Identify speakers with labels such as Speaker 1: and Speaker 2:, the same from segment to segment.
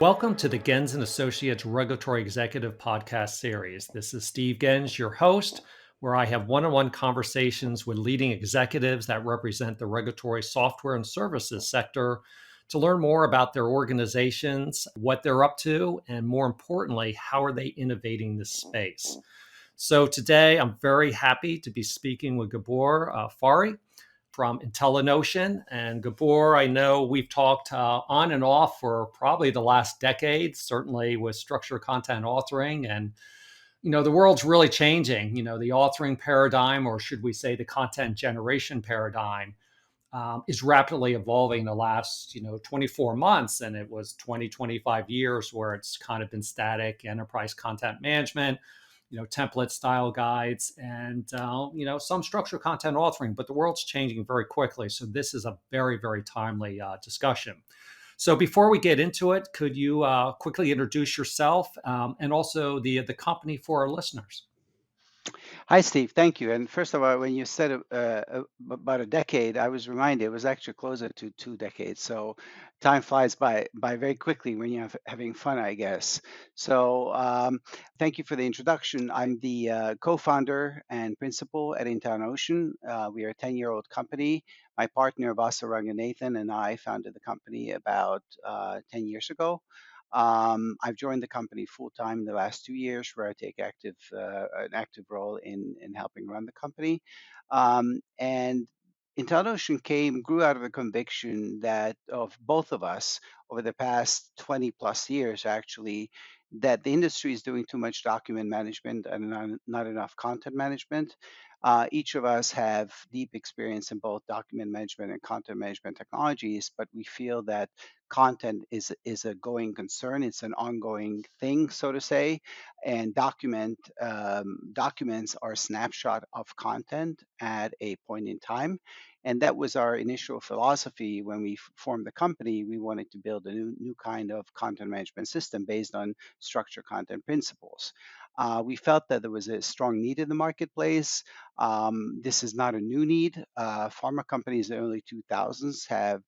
Speaker 1: Welcome to the Gens and Associates Regulatory Executive Podcast Series. This is Steve Gens, your host, where I have one-on-one conversations with leading executives that represent the regulatory software and services sector to learn more about their organizations, what they're up to, and more importantly, how are they innovating this space. So today, I'm very happy to be speaking with Gabor Fari from InteliNotion. And Gabor, I know we've talked on and off for probably the last decade, certainly with structured content authoring. And, the world's really changing. The authoring paradigm, or should we say the content generation paradigm, is rapidly evolving the last 24 months, and it was 20, 25 years where it's kind of been static enterprise content management, template style guides, and some structured content authoring. But the world's changing very quickly, so this is a very, very timely discussion. So before we get into it, could you quickly introduce yourself, and also the company for our listeners?
Speaker 2: Hi, Steve. Thank you. And first of all, when you said about a decade, I was reminded it was actually closer to 2 decades. So time flies by very quickly when you're having fun, I guess. So thank you for the introduction. I'm the co-founder and principal at InteliNotion. We are a 10-year-old company. My partner, Vasa Ranganathan, and I founded the company about 10 years ago. I've joined the company full time in the last 2 years, where I take an active role in helping run the company. And IntelliNotion grew out of the conviction that of both of us over the past 20 plus years, actually, that the industry is doing too much document management and not enough content management. Each of us have deep experience in both document management and content management technologies, but we feel that content is a going concern. It's an ongoing thing, so to say, and documents are a snapshot of content at a point in time. And that was our initial philosophy when we formed the company. We wanted to build a new kind of content management system based on structured content principles. We felt that there was a strong need in the marketplace. This is not a new need. Pharma companies in the early 2000s have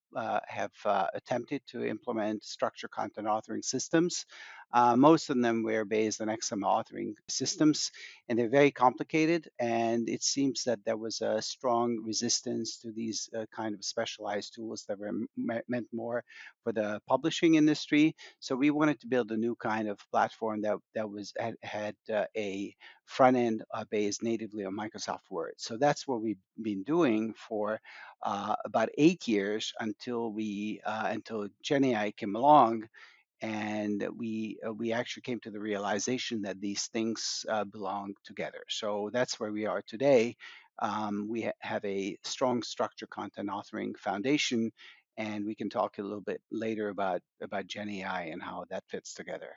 Speaker 2: attempted to implement structured content authoring systems. Most of them were based on XML authoring systems, and they're very complicated. And it seems that there was a strong resistance to these kind of specialized tools that were meant more for the publishing industry. So we wanted to build a new kind of platform that had a front end based natively on Microsoft Word. So that's what we've been doing for about 8 years until GenAI came along, and we actually came to the realization that these things belong together. So that's where we are today. We have a strong structured content authoring foundation, and we can talk a little bit later about GenAI and how that fits together.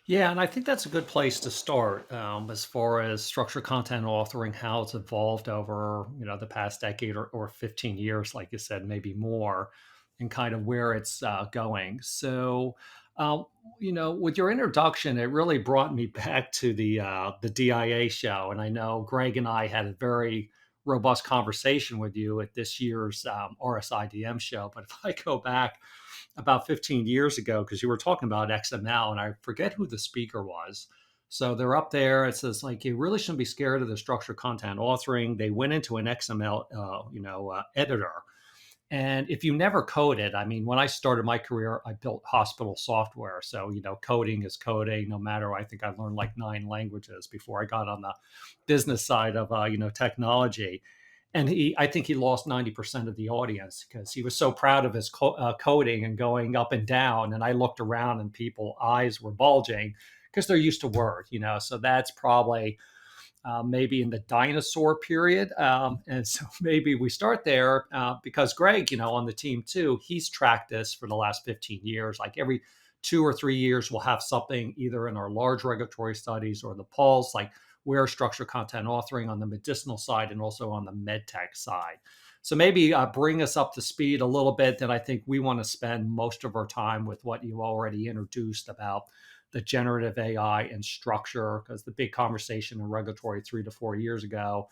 Speaker 1: Yeah, and I think that's a good place to start as far as structured content authoring, how it's evolved over the past decade or 15 years, like you said, maybe more, and kind of where it's going. So, uh, with your introduction, it really brought me back to the DIA show, and I know Greg and I had a very robust conversation with you at this year's RSIDM show. But if I go back about 15 years ago, because you were talking about XML, and I forget who the speaker was. So they're up there. It says like you really shouldn't be scared of the structured content authoring. They went into an XML, editor, and if you never coded, I mean, when I started my career, I built hospital software. So coding is coding. No matter, I think I learned like 9 languages before I got on the business side of technology. And I think he lost 90% of the audience because he was so proud of his coding and going up and down. And I looked around and people eyes were bulging because they're used to Word. So that's probably maybe in the dinosaur period. And so maybe we start there because Greg, on the team too, he's tracked this for the last 15 years. Like every 2 or 3 years, we'll have something either in our large regulatory studies or the Pulse, like where structured content authoring on the medicinal side and also on the medtech side. So maybe bring us up to speed a little bit. Then I think we want to spend most of our time with what you already introduced about the generative AI and structure, because the big conversation in regulatory 3 to 4 years ago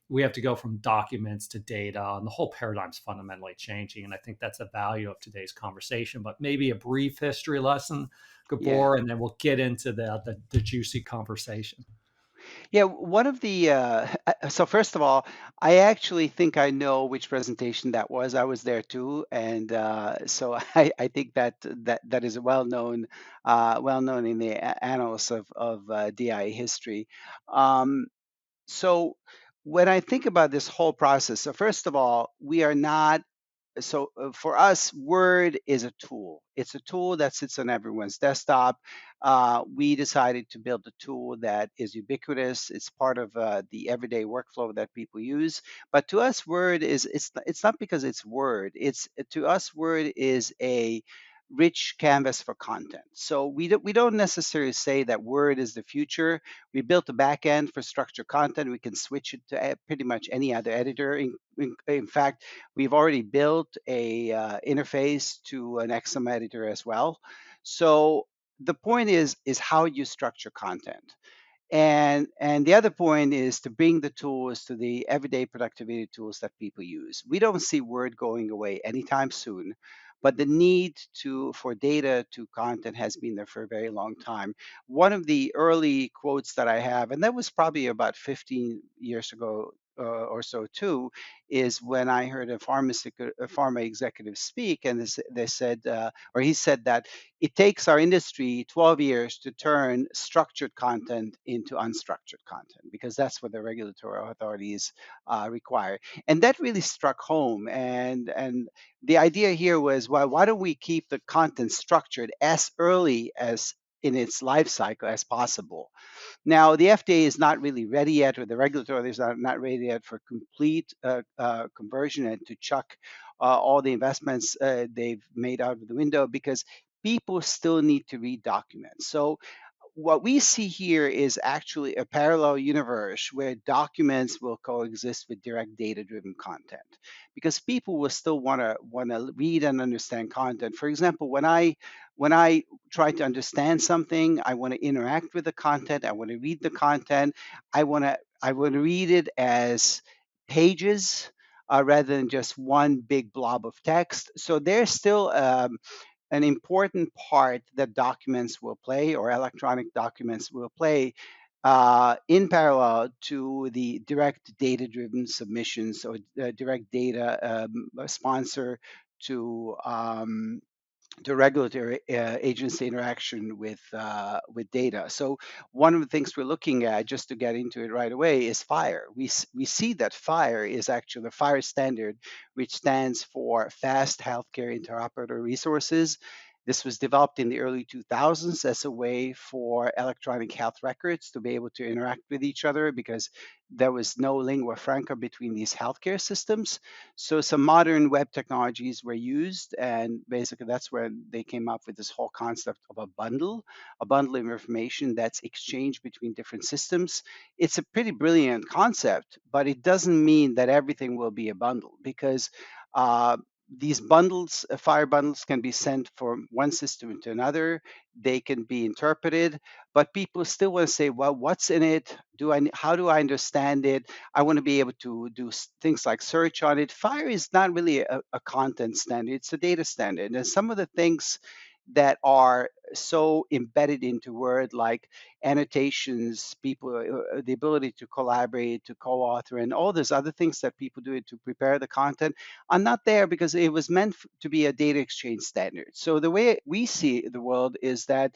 Speaker 1: we have to go from documents to data, and the whole paradigm's fundamentally changing. And I think that's the value of today's conversation. But maybe a brief history lesson,
Speaker 2: Yeah.
Speaker 1: Gabor, and then we'll get into the juicy conversation.
Speaker 2: Yeah, one of the so first of all, I actually think I know which presentation that was. I was there too, and so I think that is well known in the annals of DI history. Um, so when I think about this whole process, so first of all, we are not for us, Word is a tool. It's a tool that sits on everyone's desktop. We decided to build a tool that is ubiquitous. It's part of the everyday workflow that people use. But to us, Word is it's not because it's Word. It's to us, Word is a rich canvas for content. So we don't necessarily say that Word is the future. We built a backend for structured content. We can switch it to pretty much any other editor. In fact, we've already built a interface to an XM editor as well. So the point is how you structure content. And the other point is to bring the tools to the everyday productivity tools that people use. We don't see Word going away anytime soon, but the need to for data to content has been there for a very long time. One of the early quotes that I have, and that was probably about 15 years ago or so too, is when I heard a pharma executive speak, and they said, or he said that it takes our industry 12 years to turn structured content into unstructured content because that's what the regulatory authorities require. And that really struck home. And the idea here was, well, why don't we keep the content structured as early as in its life cycle as possible? Now, the FDA is not really ready yet, or the regulatory is not ready yet for complete conversion and to chuck all the investments they've made out of the window because people still need to read documents. So what we see here is actually a parallel universe where documents will coexist with direct data driven content because people will still want to read and understand content. For example, when I try to understand something, I want to interact with the content, I want to read the content, I want to read it as pages rather than just one big blob of text. So there's still an important part that documents will play or electronic documents will play in parallel to the direct data driven submissions or direct data sponsor to the regulatory agency interaction with data. So one of the things we're looking at, just to get into it right away, is FHIR. We see that FHIR is actually the FHIR standard, which stands for Fast Healthcare Interoperable Resources. This was developed in the early 2000s as a way for electronic health records to be able to interact with each other because there was no lingua franca between these healthcare systems. So some modern web technologies were used, and basically that's where they came up with this whole concept of a bundle of information that's exchanged between different systems. It's a pretty brilliant concept, but it doesn't mean that everything will be a bundle because uh, these bundles, fire bundles, can be sent from one system into another. They can be interpreted, but people still want to say, "Well, what's in it? How do I understand it? I want to be able to do things like search on it." Fire is not really a content standard, it's a data standard. And some of the things that are so embedded into Word, like annotations, the ability to collaborate, to co author, and all those other things that people do to prepare the content, are not there because it was meant to be a data exchange standard. So the way we see the world is that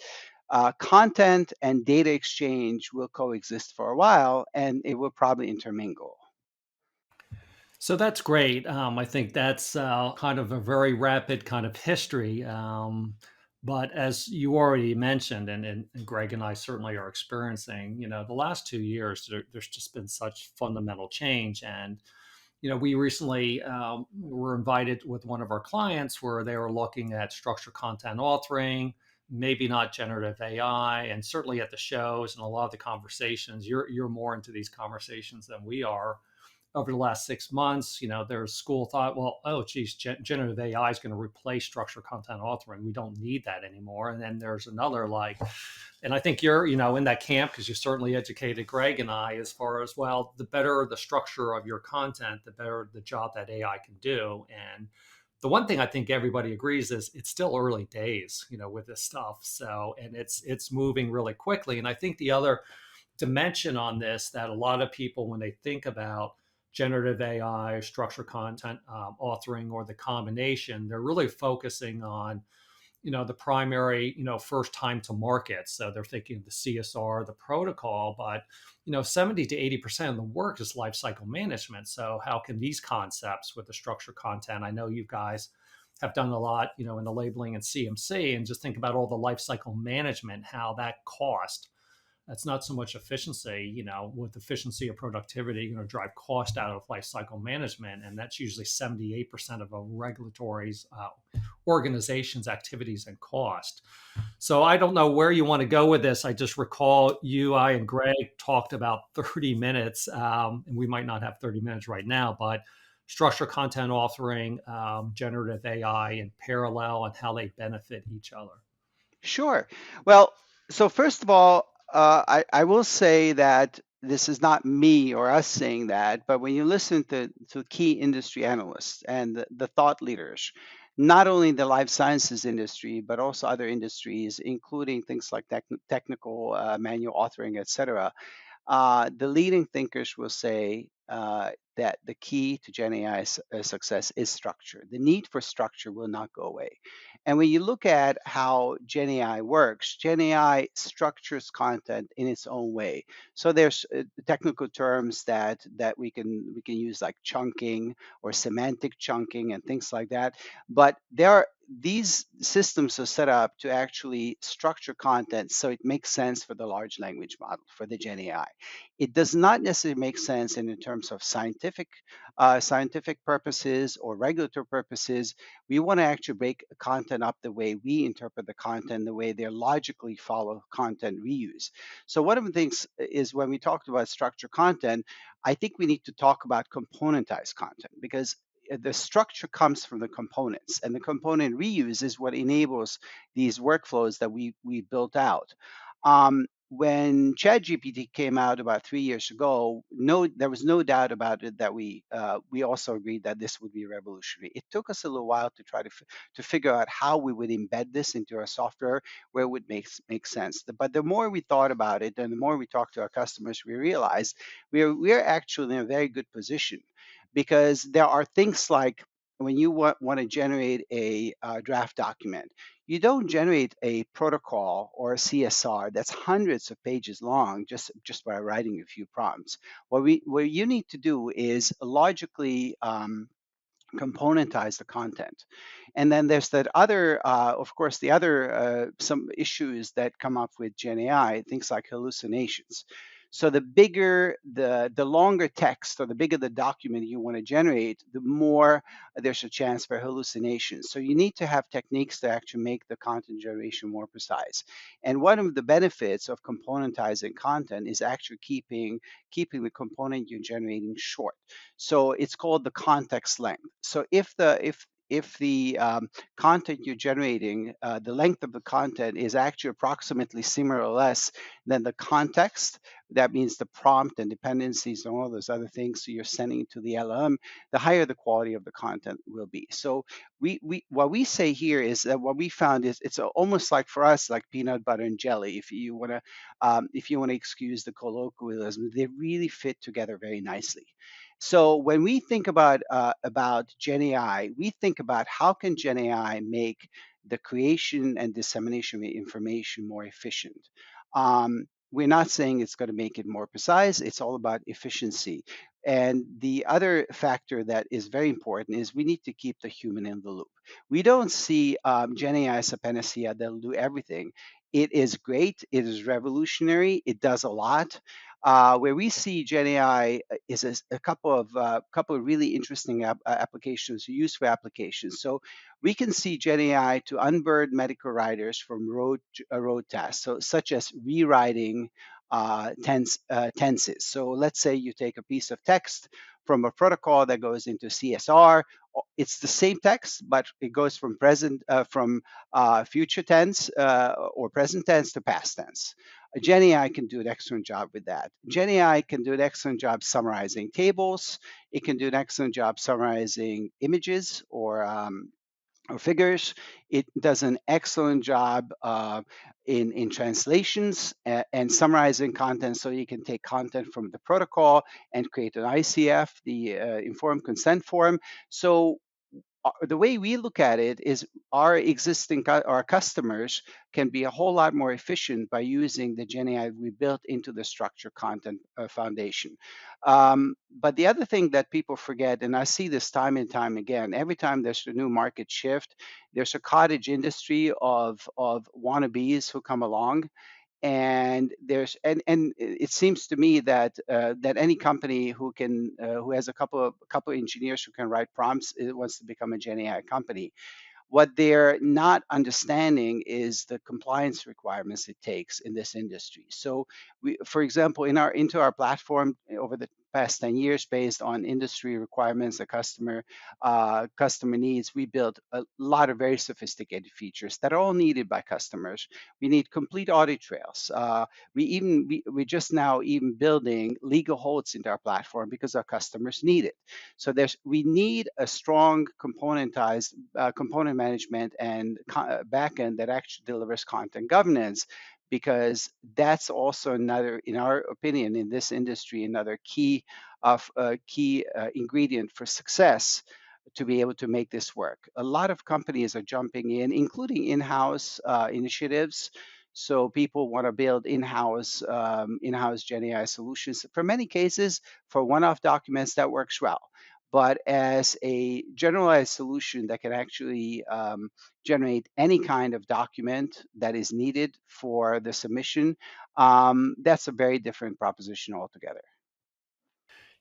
Speaker 2: content and data exchange will coexist for a while and it will probably intermingle.
Speaker 1: So that's great. I think that's kind of a very rapid kind of history. But as you already mentioned, and Greg and I certainly are experiencing, the last 2 years, there's just been such fundamental change. And, we recently were invited with one of our clients where they were looking at structured content authoring, maybe not generative AI, and certainly at the shows and a lot of the conversations, you're more into these conversations than we are. over the last 6 months, there's school thought, well, oh, geez, generative AI is going to replace structured content authoring. We don't need that anymore. And then there's another like, and I think you're, in that camp because you certainly educated Greg and I as far as, well, the better the structure of your content, the better the job that AI can do. And the one thing I think everybody agrees is it's still early days, with this stuff. So, and it's moving really quickly. And I think the other dimension on this that a lot of people, when they think about generative AI, structured content authoring, or the combination, they're really focusing on the primary first time to market. So they're thinking of the CSR, the protocol, but 70 to 80% of the work is lifecycle management. So how can these concepts with the structured content, I know you guys have done a lot in the labeling and CMC, and just think about all the lifecycle management, how that cost, that's not so much efficiency, with efficiency or productivity, drive cost out of life cycle management. And that's usually 78% of a regulatory's organization's activities and cost. So I don't know where you want to go with this. I just recall you, I, and Greg talked about 30 minutes, and we might not have 30 minutes right now, but structured content authoring, generative AI in parallel, and how they benefit each other.
Speaker 2: Sure. Well, so first of all, I will say that this is not me or us saying that, but when you listen to key industry analysts and the thought leaders, not only the life sciences industry, but also other industries, including things like technical manual authoring, et cetera, the leading thinkers will say that the key to Gen AI success is structure. The need for structure will not go away. And when you look at how Gen AI works, Gen AI structures content in its own way. So there's technical terms that we can use like chunking or semantic chunking and things like that. But these systems are set up to actually structure content so it makes sense for the large language model, for the Gen AI. It does not necessarily make sense in terms of scientific purposes or regulatory purposes. We want to actually break content up the way we interpret the content, the way they logically follow content reuse. So one of the things is when we talked about structured content, I think we need to talk about componentized content because the structure comes from the components, and the component reuse is what enables these workflows that we built out. When ChatGPT came out about 3 years ago, there was no doubt about it that we also agreed that this would be revolutionary. It took us a little while to try to figure out how we would embed this into our software where it would make sense. But the more we thought about it, and the more we talked to our customers, we realized we're actually in a very good position because there are things like when you want to generate a draft document, you don't generate a protocol or a CSR that's hundreds of pages long just by writing a few prompts. What you need to do is logically componentize the content. And then there's that other, of course, the other some issues that come up with Gen AI, things like hallucinations. So the bigger the longer text or the bigger the document you want to generate, the more there's a chance for hallucinations. So you need to have techniques to actually make the content generation more precise. And one of the benefits of componentizing content is actually keeping the component you're generating short. So it's called the context length. So if the content you're generating, the length of the content is actually approximately similar or less than the context, that means the prompt and dependencies and all those other things so you're sending to the LLM, the higher the quality of the content will be. So we what we say here is that what we found is it's almost like for us like peanut butter and jelly. If you want to excuse the colloquialism, they really fit together very nicely. So when we think about Gen AI, we think about how can Gen AI make the creation and dissemination of information more efficient. We're not saying it's going to make it more precise. It's all about efficiency. And the other factor that is very important is we need to keep the human in the loop. We don't see Gen AI as a panacea that'll do everything. It is great. It is revolutionary. It does a lot. Where we see Gen AI is a couple of really interesting applications, useful applications. So we can see Gen AI to unburden medical writers from road tasks, so such as rewriting tenses. So let's say you take a piece of text from a protocol that goes into CSR. It's the same text, but it goes from future tense or present tense to past tense. GenAI can do an excellent job with that. GenAI can do an excellent job summarizing tables. It can do an excellent job summarizing images or figures. It does an excellent job in translations and summarizing content, so you can take content from the protocol and create an ICF, the informed consent form. So the way we look at it is our customers can be a whole lot more efficient by using the GenAI we built into the structured content foundation. But the other thing that people forget, and I see this time and time again, every time there's a new market shift, there's a cottage industry of wannabes who come along, and it seems to me that that any company who has a couple of engineers who can write prompts, it wants to become a Gen AI company. What they're not understanding is the compliance requirements it takes in this industry. So, for example, into our platform over the past 10 years, based on industry requirements, the customer needs, we built a lot of very sophisticated features that are all needed by customers. We need complete audit trails. We just now even building legal holds into our platform because our customers need it. So we need a strong component management and backend that actually delivers content governance, because that's also another, in our opinion, in this industry, another key ingredient for success to be able to make this work. A lot of companies are jumping in, including in-house initiatives. So people want to build in-house Gen AI solutions. For many cases, for one-off documents, that works well. But as a generalized solution that can actually generate any kind of document that is needed for the submission, that's a very different proposition altogether.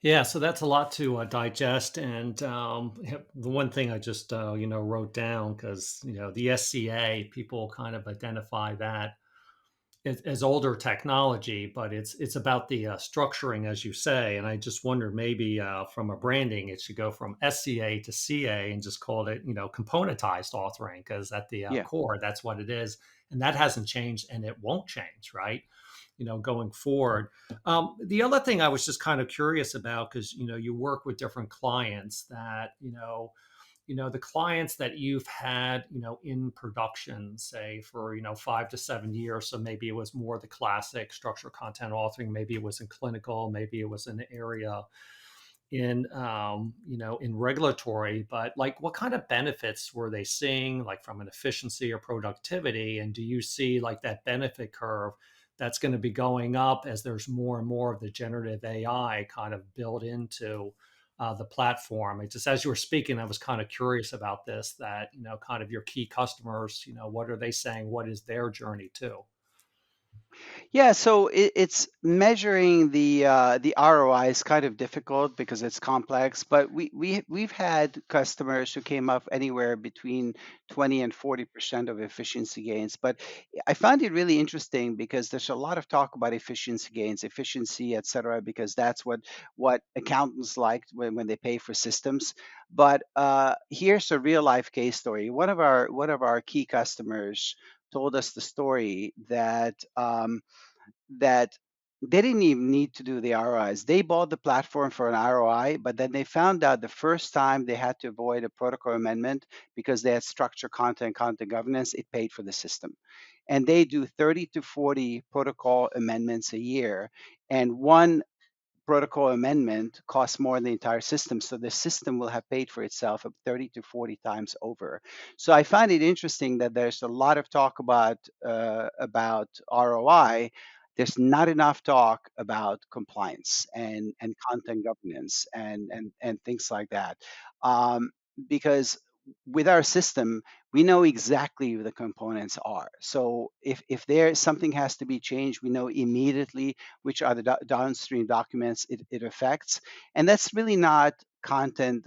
Speaker 1: Yeah, so that's a lot to digest. And the one thing I just wrote down, because the SCA, people kind of identify that as older technology, but it's about the structuring, as you say. And I just wonder, maybe from a branding, it should go from SCA to CA and just call it componentized authoring, because at the
Speaker 2: Yeah.
Speaker 1: core, that's what it is, and that hasn't changed, and it won't change, right? Going forward. The other thing I was just kind of curious about, because you work with different clients, that the clients that you've had in production, say for 5 to 7 years, so maybe it was more the classic structured content authoring, maybe it was in clinical, maybe it was an area in regulatory, but like what kind of benefits were they seeing, like from an efficiency or productivity? And do you see like that benefit curve that's going to be going up as there's more and more of the generative AI kind of built into the platform? And just as you were speaking, I was kind of curious about this, that kind of your key customers, what are they saying, what is their journey too?
Speaker 2: Yeah, so it's measuring the ROI is kind of difficult because it's complex, but we've had customers who came up anywhere between 20 and 40% of efficiency gains. But I find it really interesting because there's a lot of talk about efficiency gains, efficiency, et cetera, because that's what accountants like when they pay for systems. But here's a real life case story. One of our key customers told us the story that they didn't even need to do the ROIs. They bought the platform for an ROI, but then they found out the first time they had to avoid a protocol amendment because they had structured content governance, it paid for the system. And they do 30 to 40 protocol amendments a year. And one protocol amendment costs more than the entire system. So the system will have paid for itself 30 to 40 times over. So I find it interesting that there's a lot of talk about ROI. There's not enough talk about compliance and content governance and things like that. Um, because with our system, we know exactly what the components are. So if there something has to be changed, we know immediately which are the downstream documents it affects. And that's really not content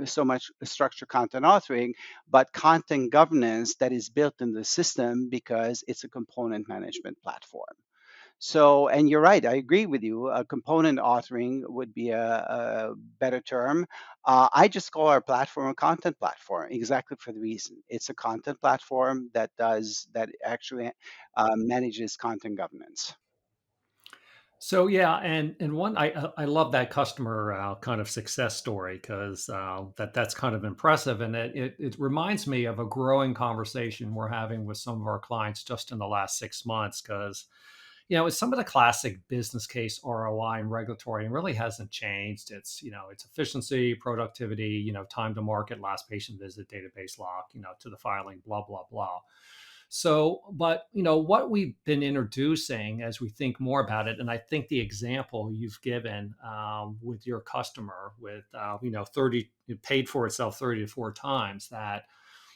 Speaker 2: so much structured content authoring, but content governance that is built in the system because it's a component management platform. So, and you're right, I agree with you. Component authoring would be a better term. I just call our platform a content platform, exactly for the reason it's a content platform that actually manages content governance.
Speaker 1: So yeah, and one I love that customer kind of success story because that's kind of impressive, and it reminds me of a growing conversation we're having with some of our clients just in the last 6 months because it's some of the classic business case ROI and regulatory and really hasn't changed. It's efficiency, productivity, time to market, last patient visit, database lock, to the filing, blah blah blah. So, but what we've been introducing as we think more about it, and I think the example you've given with your customer with 30 it paid for itself 30 to 4 times that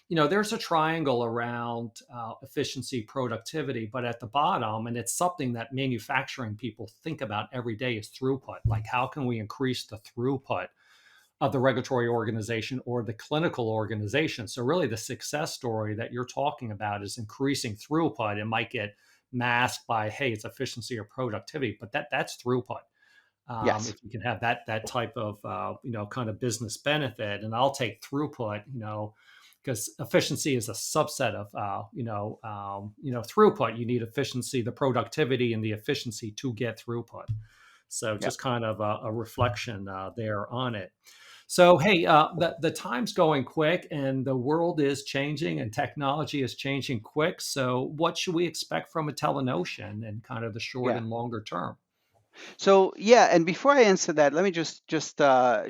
Speaker 1: there's a triangle around efficiency, productivity, but at the bottom, and it's something that manufacturing people think about every day, is throughput. Like, how can we increase the throughput of the regulatory organization or the clinical organization? So, really, the success story that you're talking about is increasing throughput. It might get masked by, hey, it's efficiency or productivity, but that's throughput.
Speaker 2: Yes.
Speaker 1: If you can have that type of kind of business benefit, and I'll take throughput, because efficiency is a subset of throughput. You need efficiency, the productivity, and the efficiency to get throughput. So
Speaker 2: Yep.
Speaker 1: just kind of a reflection there on it. So hey, the time's going quick, and the world is changing, and technology is changing quick. So what should we expect from a InteliNotion in kind of the short
Speaker 2: Yeah.
Speaker 1: and longer term?
Speaker 2: So yeah, and before I answer that, let me just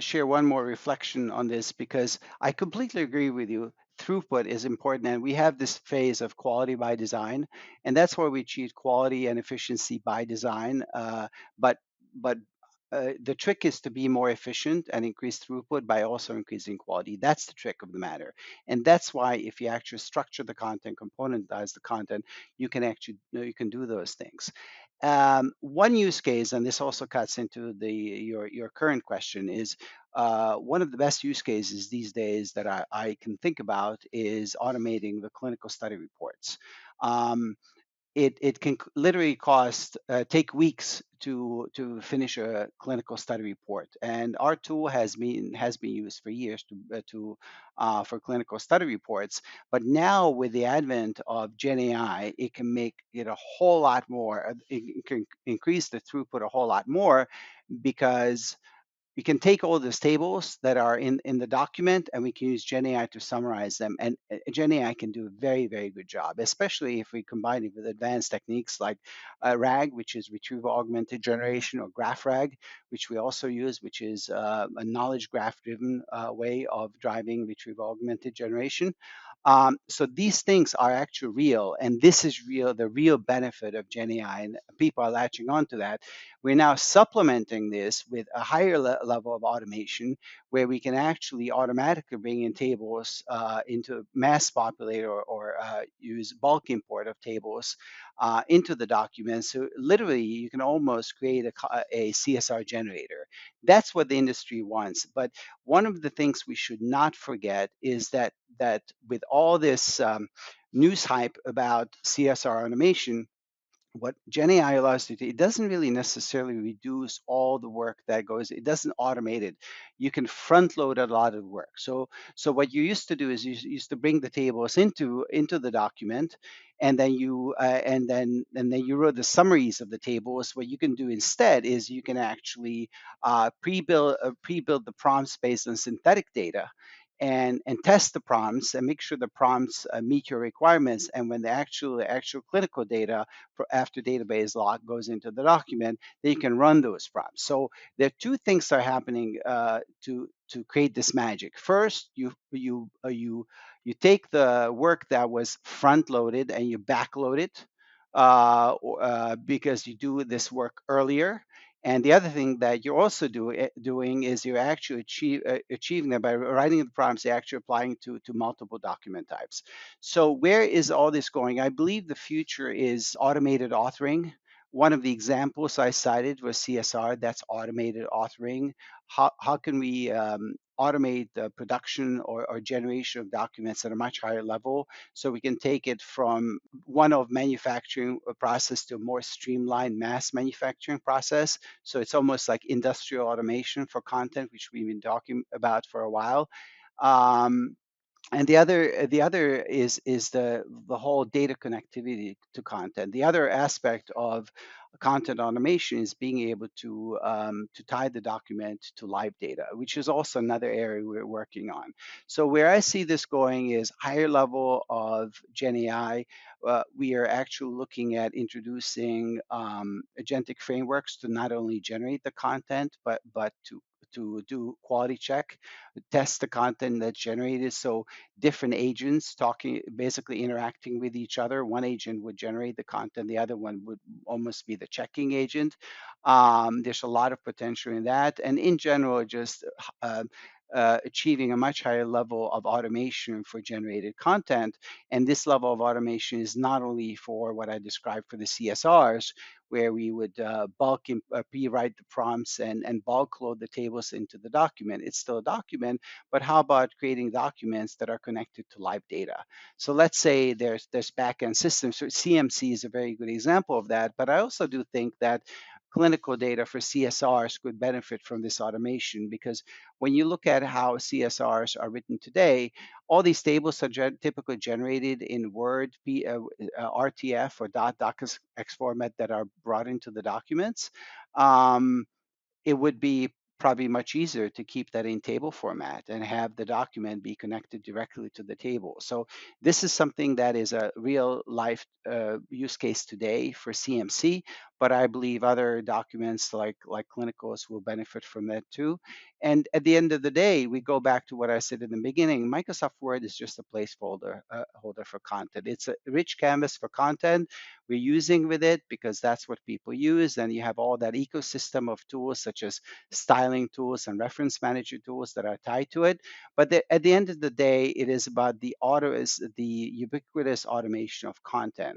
Speaker 2: share one more reflection on this because I completely agree with you. Throughput is important, and we have this phase of quality by design, and that's where we achieve quality and efficiency by design. But but the trick is to be more efficient and increase throughput by also increasing quality. That's the trick of the matter, and that's why if you actually structure the content, componentize the content, you can actually you can do those things. One use case, and this also cuts into your current question, is one of the best use cases these days that I can think about is automating the clinical study reports. Um, it can literally cost take weeks to finish a clinical study report, and our tool has been used for years to for clinical study reports. But now with the advent of GenAI, it can make it a whole lot more. It can increase the throughput a whole lot more because we can take all those tables that are in the document and we can use GenAI to summarize them. And GenAI can do a very, very good job, especially if we combine it with advanced techniques like RAG, which is retrieval augmented generation, or graph RAG, which we also use, which is a knowledge graph driven way of driving retrieval augmented generation. So these things are actually real, and this is real, the real benefit of GenAI, and people are latching onto that. We're now supplementing this with a higher level of automation where we can actually automatically bring in tables into mass populate or use bulk import of tables into the document. So literally, you can almost create a CSR generator. That's what the industry wants. But one of the things we should not forget is that with all this news hype about CSR automation, what GenAI allows you to, it doesn't really necessarily reduce all the work that goes, it doesn't automate it. You can front load a lot of work. So what you used to do is you used to bring the tables into the document, and then you wrote the summaries of the tables. What you can do instead is you can actually pre-build the prompts based on synthetic data, and test the prompts and make sure the prompts meet your requirements. And when the actual clinical data for after database lock goes into the document, then you can run those prompts. So there are two things that are happening to create this magic. First, you take the work that was front loaded and you backload it because you do this work earlier. And the other thing that you're also doing is you're actually achieving that by writing the prompts, you're actually applying to multiple document types. So where is all this going? I believe the future is automated authoring. One of the examples I cited was CSR, that's automated authoring. How can we automate the production or generation of documents at a much higher level. So we can take it from one of manufacturing process to a more streamlined mass manufacturing process. So it's almost like industrial automation for content, which we've been talking about for a while. Um, and the other is the whole data connectivity to content. The other aspect of content automation is being able to tie the document to live data, which is also another area we're working on. So where I see this going is higher level of Gen AI. We are actually looking at introducing agentic frameworks to not only generate the content but to do quality check, test the content that's generated. So different agents talking, basically interacting with each other. One agent would generate the content, the other one would almost be the checking agent. There's a lot of potential in that. And in general, just achieving a much higher level of automation for generated content. And this level of automation is not only for what I described for the CSRs, where we would rewrite the prompts and bulk load the tables into the document. It's still a document, but how about creating documents that are connected to live data? So let's say there's backend systems. So CMC is a very good example of that. But I also do think that clinical data for CSRs could benefit from this automation, because when you look at how CSRs are written today, all these tables are typically generated in Word, RTF, or .docx format that are brought into the documents. Um, it would be probably much easier to keep that in table format and have the document be connected directly to the table. So this is something that is a real life use case today for CMC, but I believe other documents like clinicals will benefit from that too. And at the end of the day, we go back to what I said in the beginning. Microsoft Word is just a placeholder holder for content. It's a rich canvas for content. We're using with it because that's what people use. And you have all that ecosystem of tools such as styling tools and reference manager tools that are tied to it. But at the end of the day, it is about the ubiquitous automation of content.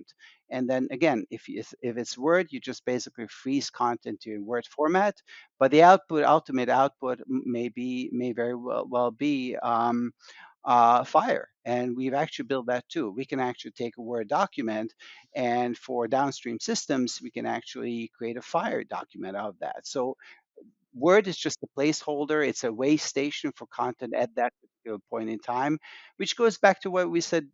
Speaker 2: And then again, if it's Word, you just basically freeze content to in Word format. But the ultimate output may very well be Fire. And we've actually built that too. We can actually take a Word document, and for downstream systems, we can actually create a Fire document out of that. So Word is just a placeholder. It's a way station for content at that particular point in time, which goes back to what we said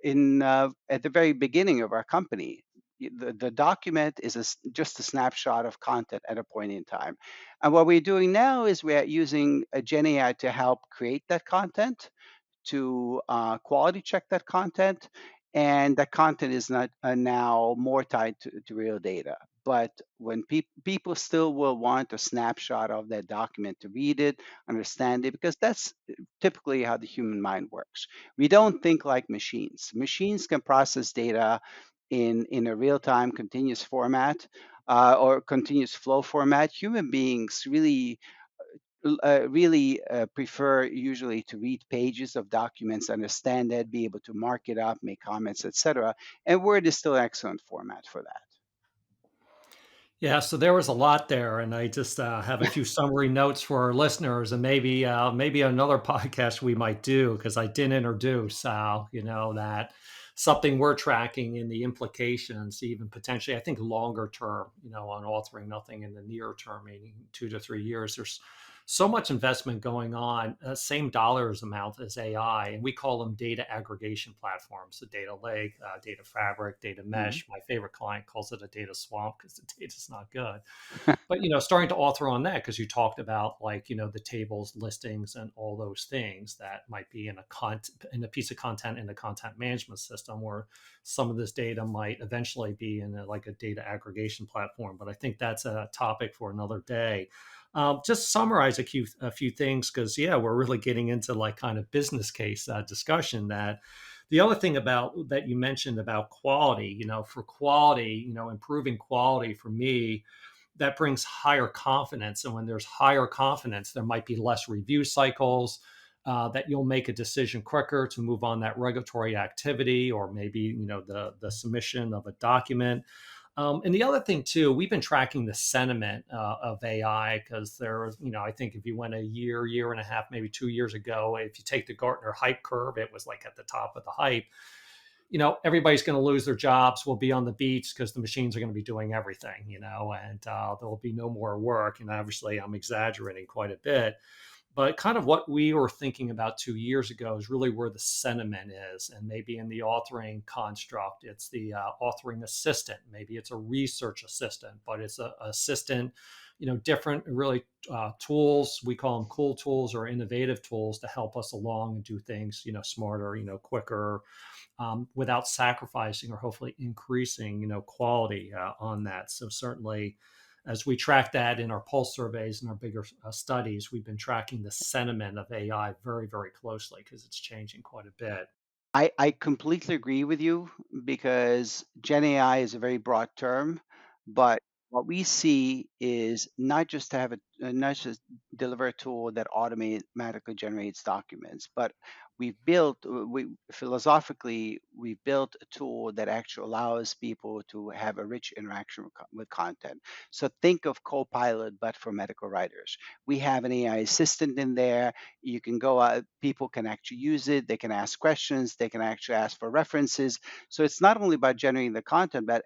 Speaker 2: in at the very beginning of our company. The document is just a snapshot of content at a point in time. And what we're doing now is we're using a GenAI to help create that content, to quality check that content, and that content is not now more tied to real data. But when people still will want a snapshot of that document to read it, understand it, because that's typically how the human mind works. We don't think like machines. Machines can process data in a real time, continuous format. Or continuous flow format. Human beings really prefer usually to read pages of documents, understand it, be able to mark it up, make comments, etc. And Word is still an excellent format for
Speaker 1: Yeah, so there was a lot there, and I just have a few summary notes for our listeners, and maybe another podcast we might do, because I did introduce that something we're tracking in the implications, even potentially, I think longer term, on authoring nothing in the near term, meaning 2 to 3 years. There's so much investment going on, same dollars amount as AI, and we call them data aggregation platforms, the data lake, data fabric, data
Speaker 2: that.
Speaker 1: mesh. My favorite client calls it a data swamp because the data's not good. But starting to author on that, because you talked about, like, the tables, listings, and all those things that might be in a piece of content in the content management system, where some of this data might eventually be in like a data aggregation platform. But I think that's a topic for another day. Just summarize a few things, because yeah, we're really getting into like kind of business case discussion. That the other thing about that you mentioned about quality, for quality, improving quality for me, that brings higher confidence. And when there's higher confidence, there might be less review cycles, that you'll make a decision quicker to move on that regulatory activity, or maybe, the submission of a document. And the other thing too, we've been tracking the sentiment of AI because I think if you went a year and a half, maybe 2 years ago, if you take the Gartner hype curve, it was like at the top of the hype. Everybody's going to lose their jobs. We'll be on the beach because the machines are going to be doing everything, and there'll be no more work. And obviously, I'm exaggerating quite a bit, but kind of what we were thinking about 2 years ago is really where the sentiment is. And maybe in the authoring construct, it's the authoring assistant. Maybe it's a research assistant, but it's a assistant, different really tools. We call them cool tools or innovative tools to help us along and do things, smarter, quicker, without sacrificing or hopefully increasing, quality on that. So certainly, as we track that in our pulse surveys and our bigger studies, we've been tracking the sentiment of AI very, very closely because it's changing quite a bit.
Speaker 2: I completely agree with you because Gen AI is a very broad term, but what we see is not just deliver a tool that automatically generates documents, but we philosophically we built a tool that actually allows people to have a rich interaction with content. So think of Copilot, but for medical writers. We have an AI assistant in there. You can go out, people can actually use it, they can ask questions, they can actually ask for references. So it's not only about generating the content, but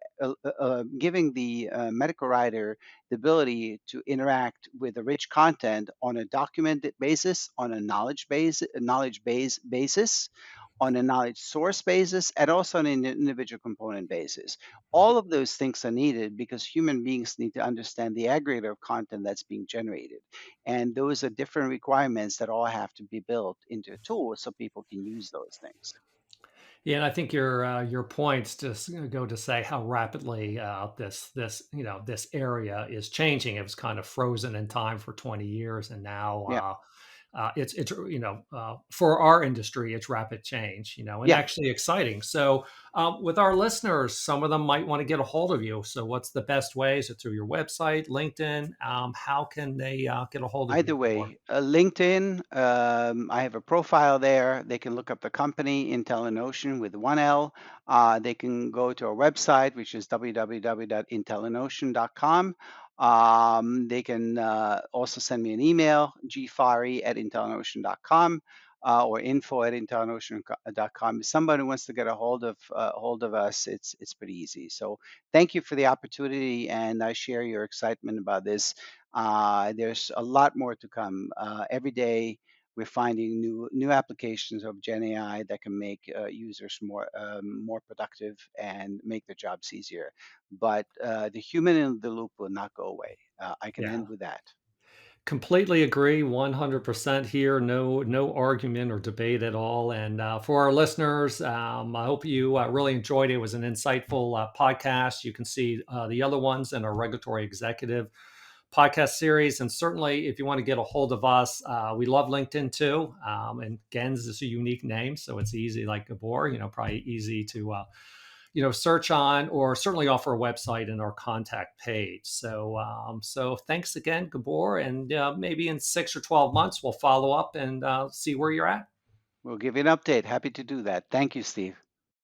Speaker 2: giving the medical writer the ability to interact with the rich content on a documented basis, on a knowledge base basis, on a knowledge source basis, and also on an individual component basis. All of those things are needed because human beings need to understand the aggregator of content that's being generated. And those are different requirements that all have to be built into a tool so people can use those things.
Speaker 1: Yeah, and I think your points just go to say how rapidly this area is changing. It was kind of frozen in time for 20 years, and now
Speaker 2: Yeah.
Speaker 1: it's for our industry, it's rapid change, and
Speaker 2: Yeah.
Speaker 1: actually exciting. So with our listeners, some of them might want to get a hold of you. So what's the best way? Is it through your website, LinkedIn? How can they get a hold of you,
Speaker 2: Either
Speaker 1: Gabor?
Speaker 2: way, LinkedIn, I have a profile there. They can look up the company, InteliNotion with one L. They can go to our website, which is www.intellinotion.com. They can also send me an email, gfari@intellinotion.com, or info@intellinotion.com. If somebody wants to get a hold of us, it's pretty easy. So thank you for the opportunity, and I share your excitement about this. There's a lot more to come. Every day, we're finding new applications of Gen AI that can make users more productive and make their jobs easier. But the human in the loop will not go away. I can
Speaker 1: Yeah.
Speaker 2: end with that.
Speaker 1: Completely agree, 100% here. No argument or debate at all. And for our listeners, I hope you really enjoyed it. It was an insightful podcast. You can see the other ones in our regulatory executive podcast series. And certainly, if you want to get a hold of us, we love LinkedIn too. And Gens is a unique name, so it's easy, like Gabor, probably easy to search on, or certainly off our website and our contact page. So thanks again, Gabor, and maybe in 6 or 12 months we'll follow up and see where you're at.
Speaker 2: We'll give you an update. Happy to do that. Thank you, Steve.